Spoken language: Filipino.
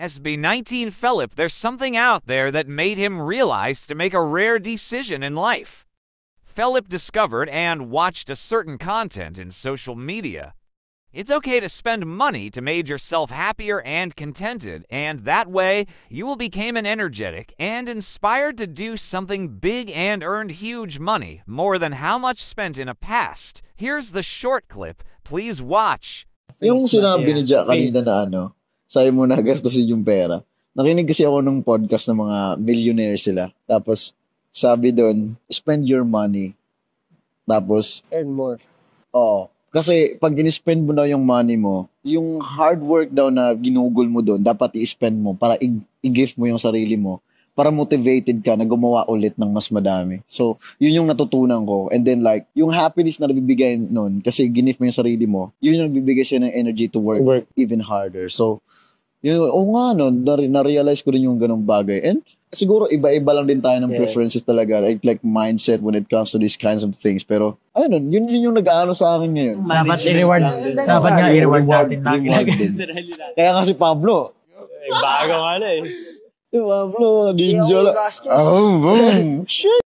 SB19 Philip, there's something out there that made him realize to make a rare decision in life. Philip discovered and watched a certain content in social media. It's okay to spend money to make yourself happier and contented, and that way you will become energetic and inspired to do something big and earned huge money, more than how much spent in a past. Here's the short clip. Please watch. Yung sinabi ni Jack kanina na sabi mo na gastusin yung pera. Nakinig kasi ako ng podcast ng mga millionaire sila. Tapos sabi doon, spend your money. Tapos earn more. Oo. Kasi pag in-spend mo daw yung money mo, yung hard work daw na ginugol mo doon, dapat i-spend mo para i-gift mo yung sarili mo para motivated ka na gumawa ulit ng mas madami. So, yun yung natutunan ko. And then like, yung happiness na nabibigay nun, kasi gift mo yung sarili mo, yun yung nagbibigay siya ng energy to work even harder. So, yun, nga no, na-realize ko rin yung ganong bagay. And siguro iba-iba lang din tayo ng preferences talaga, like mindset when it comes to these kinds of things. Pero, ayun, yun yung nag-aano sa akin ngayon. Dapat i-reward. Dapat nga i-reward natin. Kaya nga si Pablo. Bago nga na eh. Si Pablo, ninja lang. Oh, boom. Shit.